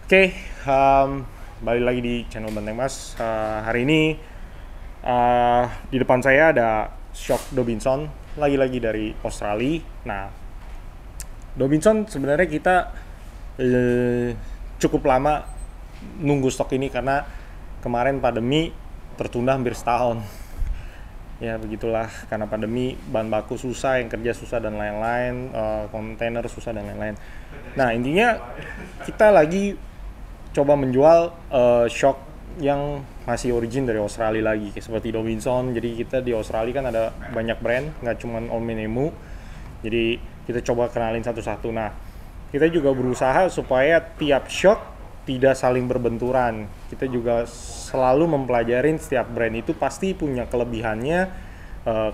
Oke, balik lagi di channel Banteng Mas. Hari ini di depan saya ada Shock Dobinson, lagi-lagi dari Australia. Nah, Dobinson sebenarnya kita cukup lama nunggu stok ini karena kemarin pandemi tertunda hampir setahun. Ya begitulah, karena pandemi bahan baku susah, yang kerja susah dan lain-lain, kontainer susah dan lain-lain. Nah intinya kita lagi coba menjual shock yang masih origin dari Australia lagi, seperti Dobinson. Jadi kita di Australia kan ada banyak brand, nggak cuma Olmenemu. Jadi kita coba kenalin satu-satu. Nah, kita juga berusaha supaya tiap shock tidak saling berbenturan. Kita juga selalu mempelajarin setiap brand itu pasti punya kelebihannya,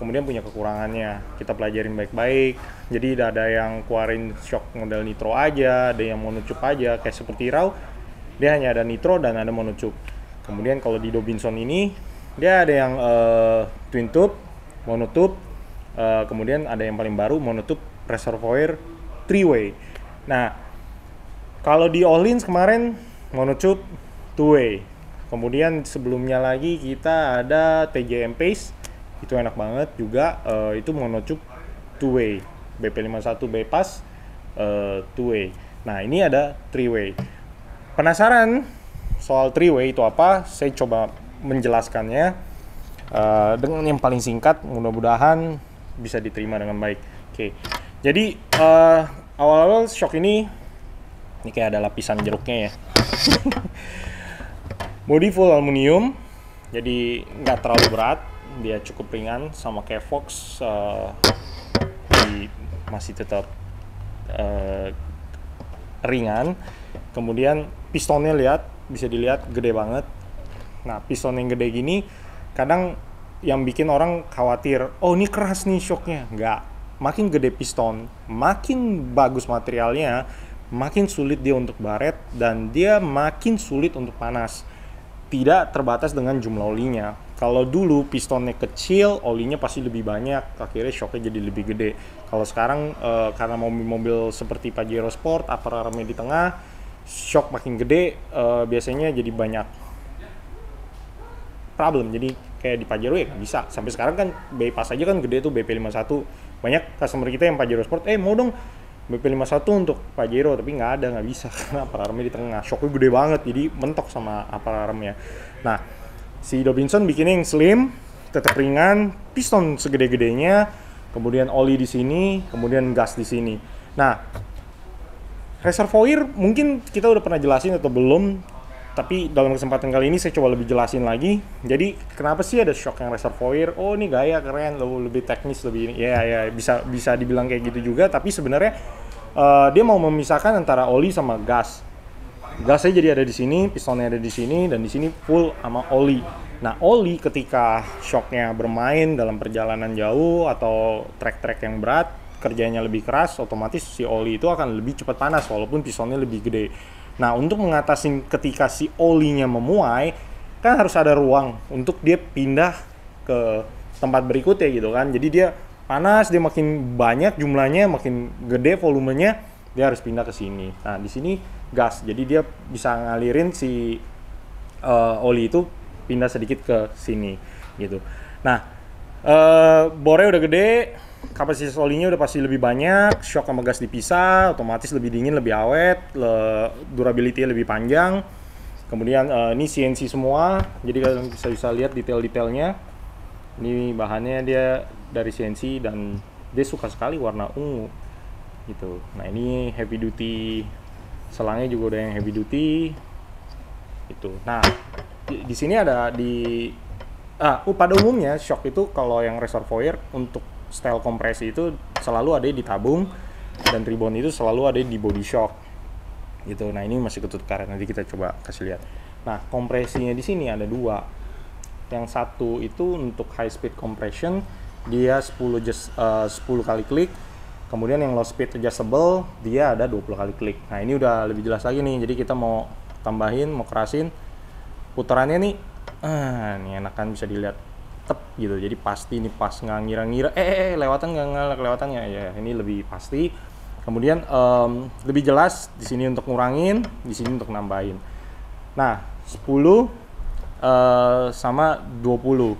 kemudian punya kekurangannya. Kita pelajarin baik-baik. Jadi ada yang keluarin shock model nitro aja, ada yang monocup aja, kayak seperti Raw. Dia hanya ada nitro dan ada monocup. Kemudian kalau di Dobinson ini dia ada yang twin tube, monotube, kemudian ada yang paling baru monotube reservoir three way. Nah, kalau di Olins kemarin monotube two way. Kemudian sebelumnya lagi kita ada TJM Pace, itu enak banget juga, itu monotube two way, BP51 bypass two way. Nah, ini ada three way. Penasaran soal three way itu apa? Saya coba menjelaskannya dengan yang paling singkat, mudah-mudahan bisa diterima dengan baik. Oke, jadi awal-awal shock ini kayak ada lapisan jeruknya ya. Body full aluminium, jadi nggak terlalu berat, dia cukup ringan, sama kayak Fox, masih tetap ringan. Kemudian pistonnya bisa dilihat gede banget. Nah, piston yang gede gini kadang yang bikin orang khawatir, oh ini keras nih shocknya. Enggak, makin gede piston, makin bagus materialnya, makin sulit dia untuk baret, dan dia makin sulit untuk panas. Tidak terbatas dengan jumlah olinya. Kalau dulu pistonnya kecil, olinya pasti lebih banyak, akhirnya shocknya jadi lebih gede. Kalau sekarang karena mobil-mobil seperti Pajero Sport, aparatnya di tengah, shock makin gede, biasanya jadi banyak problem. Jadi kayak di Pajero ya bisa. Sampai sekarang kan bypass aja kan gede tuh, BP51. Banyak customer kita yang Pajero Sport, mau dong BP51 untuk Pajero, tapi nggak bisa karena aparatnya di tengah. Shocknya gede banget, jadi mentok sama aparatnya. Nah, si Dobinson bikin yang slim, tetap ringan, piston segede-gedenya, kemudian oli di sini, kemudian gas di sini. Nah, reservoir mungkin kita udah pernah jelasin atau belum, tapi dalam kesempatan kali ini saya coba lebih jelasin lagi. Jadi kenapa sih ada shock yang reservoir? Oh ini gaya keren, lebih teknis, lebih ini. Ya bisa dibilang kayak gitu juga. Tapi sebenarnya dia mau memisahkan antara oli sama gas. Gasnya jadi ada di sini, pistonnya ada di sini, dan di sini full sama oli. Nah, oli ketika shocknya bermain dalam perjalanan jauh atau trek-trek yang berat, kerjanya lebih keras, otomatis si oli itu akan lebih cepat panas walaupun pistonnya lebih gede. Nah, untuk mengatasi ketika si olinya memuai, kan harus ada ruang untuk dia pindah ke tempat berikutnya gitu kan. Jadi dia panas, dia makin banyak jumlahnya, makin gede volumenya, dia harus pindah ke sini. Nah, di sini gas, jadi dia bisa ngalirin si oli itu pindah sedikit ke sini gitu. Nah, bornya udah gede, kapasitas olinya udah pasti lebih banyak, shock sama gas dipisah, otomatis lebih dingin, lebih awet, durability-nya lebih panjang. Kemudian ini CNC semua, jadi kalian bisa lihat detail-detailnya. Ini bahannya dia dari CNC dan dia suka sekali warna ungu gitu. Nah, ini heavy duty, selangnya juga udah yang heavy duty itu. Nah, di sini ada pada umumnya shock itu kalau yang reservoir untuk style kompresi itu selalu ada di tabung, dan ribbon itu selalu ada di body shock gitu. Nah, ini masih ketutup karet, nanti kita coba kasih lihat. Nah, kompresinya di sini ada dua. Yang satu itu untuk high speed compression, dia 10 kali klik. Kemudian yang low speed adjustable, dia ada 20 kali klik. Nah, ini udah lebih jelas lagi nih. Jadi kita mau tambahin, mau kerasin, putarannya nih, ini enakan bisa dilihat tep gitu. Jadi pasti ini pas, nggak ngira-ngira lewatan nggak kelewatan ya, ini lebih pasti. Kemudian lebih jelas di sini untuk ngurangin, di sini untuk nambahin. Nah, 10 sama 20.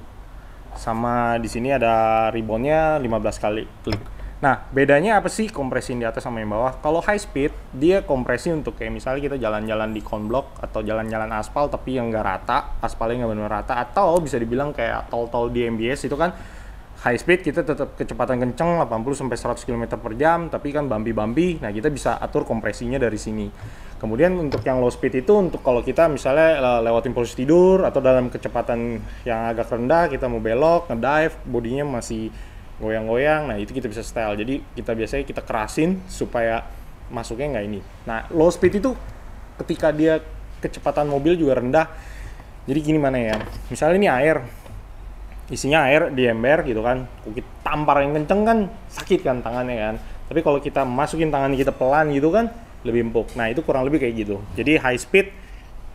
Sama di sini ada reboundnya 15 kali klik. Nah, bedanya apa sih kompresi di atas sama yang bawah? Kalau high speed, dia kompresi untuk kayak misalnya kita jalan-jalan di konblok atau jalan-jalan aspal tapi yang nggak rata, aspalnya nggak benar rata, atau bisa dibilang kayak tol-tol di MBS itu kan high speed kita tetap kecepatan kenceng 80-100 km per jam, tapi kan bumpy. Nah, kita bisa atur kompresinya dari sini. Kemudian untuk yang low speed itu untuk kalau kita misalnya lewatin posisi tidur atau dalam kecepatan yang agak rendah, kita mau belok, ngedive, bodinya masih goyang-goyang, nah itu kita bisa style. Jadi biasanya kita kerasin supaya masuknya nggak ini. Nah, low speed itu ketika dia kecepatan mobil juga rendah. Jadi gini mana ya, misalnya ini air, isinya air di ember gitu kan, kita tampar yang kenceng kan sakit kan tangannya kan. Tapi kalau kita masukin tangan kita pelan gitu kan lebih empuk. Nah, itu kurang lebih kayak gitu. Jadi high speed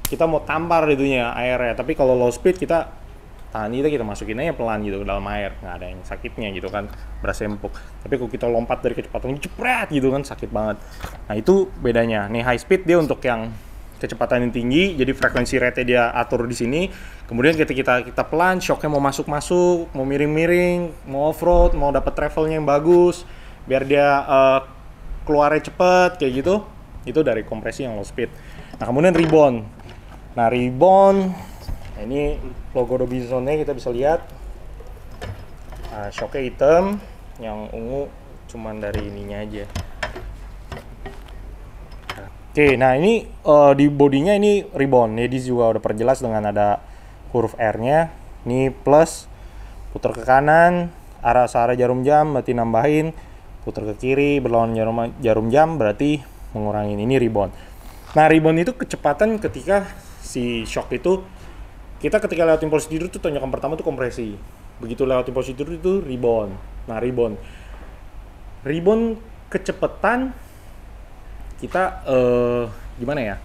kita mau tampar itunya airnya, tapi kalau low speed kita tangan kita masukin aja pelan gitu ke dalam air, nggak ada yang sakitnya gitu kan, berasa empuk. Tapi kalau kita lompat dari kecepatan jepret gitu kan sakit banget. Nah, itu bedanya. Nih high speed dia untuk yang kecepatan yang tinggi, jadi frekuensi rate dia atur di sini. Kemudian ketika kita pelan, shocknya mau masuk, mau miring-miring, mau off-road, mau dapat travelnya yang bagus, biar dia keluarnya cepet kayak gitu, itu dari kompresi yang low speed. Nah, kemudian rebound. Nah, rebound, nah ini logo Dobizonnya kita bisa lihat. Nah, shocknya hitam, yang ungu cuman dari ininya aja. Oke, nah ini di bodinya ini rebound. Jadi juga udah perjelas dengan ada huruf R-nya. Ini plus, putar ke kanan, arah jarum jam berarti nambahin, putar ke kiri berlawan jarum jam berarti mengurangin. Ini rebound. Nah, rebound itu kecepatan ketika si shock itu kita ketika lewatin posisi tidur tuh tonjokan pertama tuh kompresi. Begitu lewatin posisi tidur itu rebound. Nah, rebound kecepatan kita gimana ya?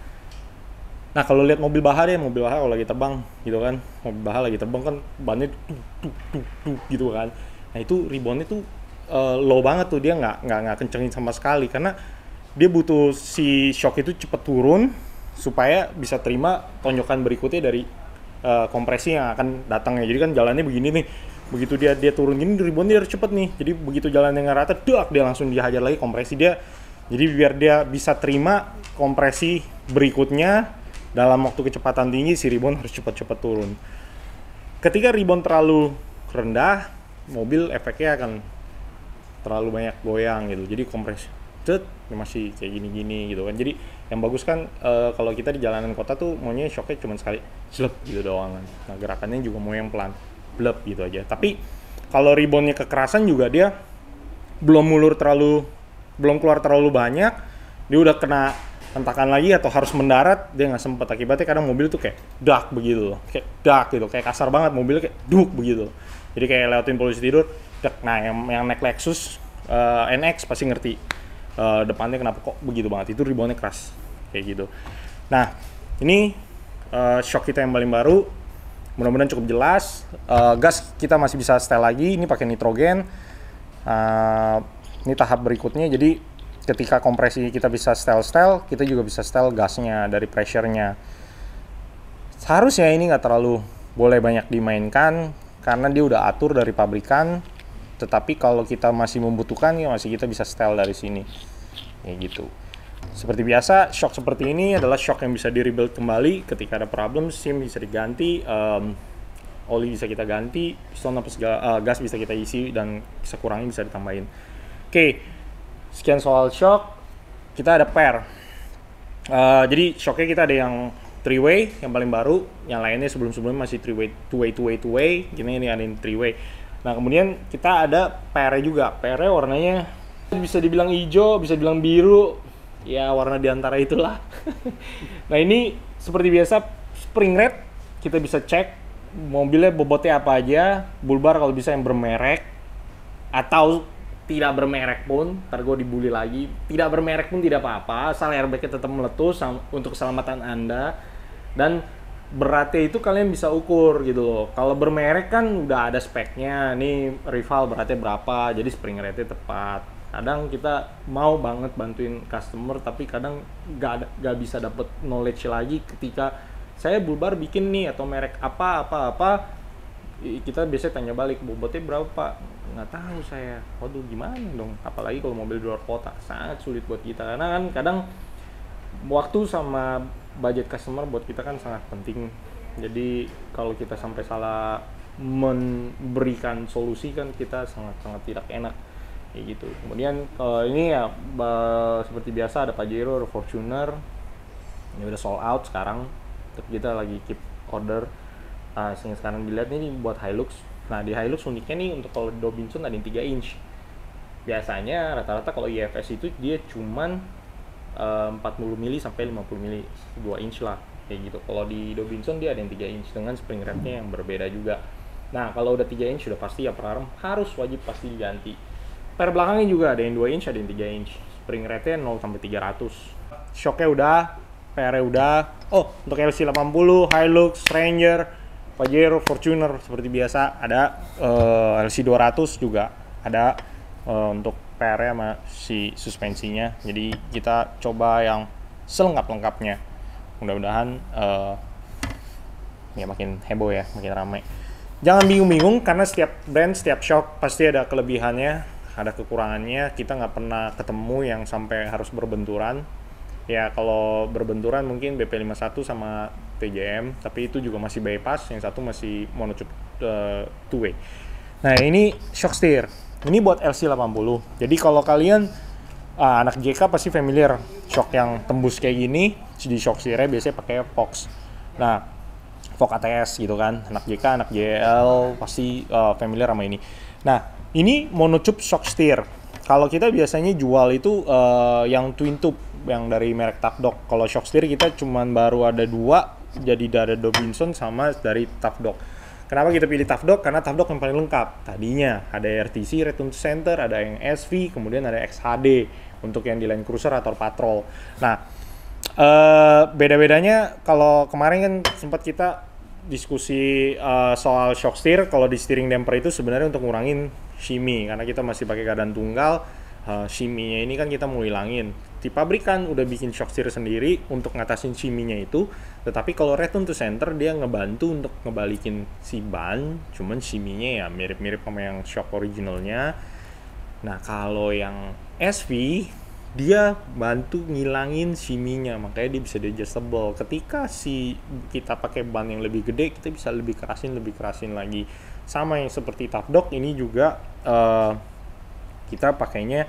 Nah, kalau lihat mobil Baha kalau lagi terbang gitu kan, mobil Baha lagi terbang kan bannya tuk gitu kan. Nah, itu reboundnya tuh low banget tuh, dia nggak kencengin sama sekali karena dia butuh si shock itu cepet turun supaya bisa terima tonjokan berikutnya dari kompresi yang akan datangnya. Jadi kan jalannya begini nih, begitu dia turun gini reboundnya harus cepet nih. Jadi begitu jalannya nggak rata, dia langsung dihajar lagi kompresi dia. Jadi biar dia bisa terima kompresi berikutnya dalam waktu kecepatan tinggi, si rebound harus cepat-cepat turun. Ketika rebound terlalu rendah, mobil efeknya akan terlalu banyak goyang gitu. Jadi kompresi masih kayak gini-gini gitu kan. Jadi yang bagus kan kalau kita di jalanan kota tuh maunya shocknya cuma sekali slep gitu doang kan. Nah, gerakannya juga mau yang pelan, blep gitu aja. Tapi kalau reboundnya kekerasan juga dia belum keluar terlalu banyak, dia udah kena hentakan lagi atau harus mendarat, dia nggak sempet. Akibatnya kadang mobil tuh kayak dak begitu, kayak dak gitu, kayak kasar banget mobilnya kayak duk begitu. Jadi kayak lewatin polisi tidur, dak. Nah, yang naik Lexus NX pasti ngerti depannya kenapa kok begitu banget, itu reboundnya keras kayak gitu. Nah, ini shock kita yang paling baru, mudah-mudahan cukup jelas. Gas kita masih bisa setel lagi, ini pakai nitrogen. Ini tahap berikutnya, jadi ketika kompresi kita bisa setel, kita juga bisa setel gasnya dari pressure-nya. Seharusnya ini nggak terlalu boleh banyak dimainkan, karena dia udah atur dari pabrikan, tetapi kalau kita masih membutuhkan, ya masih kita bisa setel dari sini. Kayak gitu. Seperti biasa, shock seperti ini adalah shock yang bisa di-rebuild kembali ketika ada problem, SIM bisa diganti, oli bisa kita ganti, piston apa segala, gas bisa kita isi, dan bisa kurangin, bisa ditambahin. Oke, sekian soal shock. Kita ada pair. Jadi shocknya kita ada yang 3-way yang paling baru, yang lainnya sebelum-sebelumnya masih 3-way, 2-way. Ini ada yang 3-way. Nah, kemudian kita ada pairnya juga. Pairnya warnanya bisa dibilang hijau, bisa dibilang biru, ya warna diantara itulah. Nah, ini seperti biasa spring rate kita bisa cek mobilnya bobotnya apa aja, bulbar kalau bisa yang bermerek atau tidak bermerek pun, ntar gue dibully lagi. Tidak bermerek pun tidak apa-apa, asal airbagnya tetap meletus untuk keselamatan Anda. Dan beratnya itu kalian bisa ukur gitu loh. Kalau bermerek kan udah ada speknya, nih rival beratnya berapa, jadi spring rate-nya tepat. Kadang kita mau banget bantuin customer, tapi kadang nggak bisa dapet knowledge lagi ketika saya Bulbar bikin nih atau merek apa, kita biasanya tanya balik, bobotnya berapa Pak? Nggak tahu saya. Waduh, gimana dong? Apalagi kalau mobil di luar kota, sangat sulit buat kita, karena kan kadang waktu sama budget customer buat kita kan sangat penting. Jadi kalau kita sampai salah memberikan solusi kan kita sangat tidak enak kayak gitu. Kemudian ini ya seperti biasa ada Pajero, ada Fortuner. Ini udah sold out sekarang, tapi kita lagi keep order. Sehingga sekarang dilihat ini buat Hilux. Nah, di Hilux uniknya nih, untuk kalau Dobinson ada yang 3 inch. Biasanya rata-rata kalau IFS itu dia cuman 40 mili sampai 50 mili, 2 inch lah kayak gitu. Kalau di Dobinson dia ada yang 3 inch dengan spring rate-nya yang berbeda juga. Nah, kalau udah 3 inch sudah pasti ya per arm harus wajib pasti diganti. Per belakangnya juga ada yang 2 inch, ada yang 3 inch. Spring rate-nya 0 sampai 300. Shocknya udah, PR-nya udah. Oh, untuk LC80, Hilux, Ranger, Pajero, Fortuner seperti biasa ada. LC200 juga ada untuk PR-nya sama si suspensinya. Jadi kita coba yang selengkap-lengkapnya. Mudah-mudahan ya makin heboh ya, makin ramai. Jangan bingung-bingung karena setiap brand, setiap shock pasti ada kelebihannya, ada kekurangannya. Kita nggak pernah ketemu yang sampai harus berbenturan. Ya kalau berbenturan mungkin BP51 sama TJM, tapi itu juga masih bypass, yang satu masih monotube two way. Nah ini shock steer, ini buat LC80. Jadi kalau kalian anak JK pasti familiar shock yang tembus kayak gini, di shock steernya biasanya pakai Fox. Nah Fox ATS gitu kan, anak JK, anak JL pasti familiar sama ini. Nah ini monotube shock steer. Kalau kita biasanya jual itu yang twin tube, yang dari merek Tough Dog. Kalau shock steer kita cuman baru ada 2, jadi dari Dobinson sama dari Tough Dog. Kenapa kita pilih Tough Dog? Karena Tough Dog yang paling lengkap. Tadinya ada RTC, Return to Center, ada yang SV, kemudian ada XHD untuk yang di Land Cruiser atau Patrol. Nah, beda-bedanya kalau kemarin kan sempat kita diskusi soal shock steer. Kalau di steering damper itu sebenarnya untuk ngurangin shimmy, karena kita masih pakai keadaan tunggal. Shimmy-nya ini kan kita mau hilangin. Di pabrikan udah bikin shock steer sendiri untuk ngatasin shimmy-nya itu, tetapi kalau return to center dia ngebantu untuk ngebalikin si ban, cuman shimmy-nya ya mirip-mirip sama yang shock originalnya. Nah kalau yang SV dia bantu ngilangin shimmy-nya, makanya dia bisa adjustable. Ketika kita pakai ban yang lebih gede, kita bisa lebih kerasin lagi. Sama yang seperti Tough Dog ini juga kita pakainya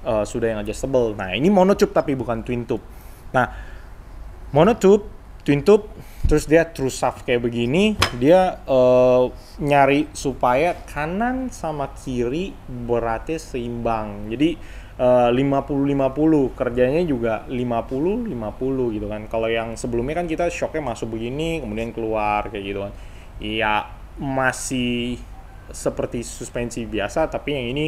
sudah yang adjustable. Nah ini monotube tapi bukan twin tube. Nah monotube, twin tube, terus dia true shaft kayak begini, dia nyari supaya kanan sama kiri beratnya seimbang. Jadi 50-50, kerjanya juga 50-50 gitu kan. Kalau yang sebelumnya kan kita shocknya masuk begini, kemudian keluar kayak gitu kan. Iya masih seperti suspensi biasa, tapi yang ini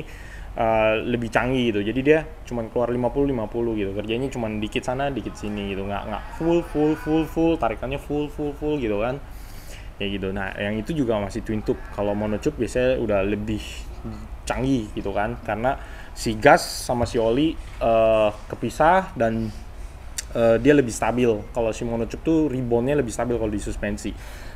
lebih canggih gitu. Jadi dia cuma keluar 50-50 gitu. Kerjanya cuma dikit sana, dikit sini gitu. Nggak full, tarikannya full gitu kan. Kayak gitu. Nah, yang itu juga masih twin tube. Kalau monotube biasanya udah lebih canggih gitu kan. Karena si gas sama si oli kepisah dan dia lebih stabil. Kalau si monotube tuh reboundnya lebih stabil kalau di suspensi.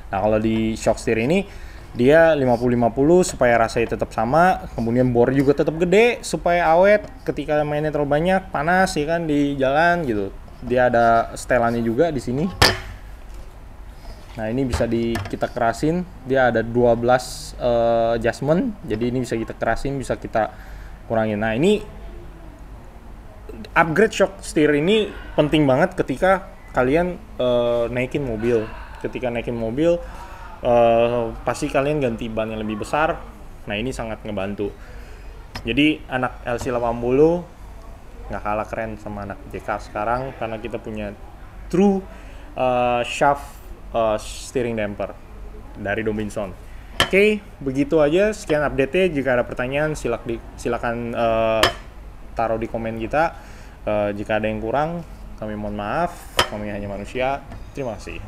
Nah, kalau di shock steer ini dia 50-50 supaya rasanya tetap sama, kemudian bor juga tetap gede supaya awet ketika mainnya terlalu banyak, panas ya kan di jalan gitu. Dia ada setelannya juga di sini. Nah, ini bisa kita kerasin, dia ada 12 adjustment. Jadi ini bisa kita kerasin, bisa kita kurangin. Nah, ini upgrade shock steer ini penting banget ketika kalian naikin mobil. Ketika naikin mobil pasti kalian ganti ban yang lebih besar. Nah ini sangat ngebantu. Jadi anak LC80 nggak kalah keren sama anak JK sekarang karena kita punya true shaft steering damper dari Dobinson. Oke, begitu aja. Sekian update-nya. Jika ada pertanyaan silakan taruh di komen kita. Jika ada yang kurang, kami mohon maaf. Kami hanya manusia. Terima kasih.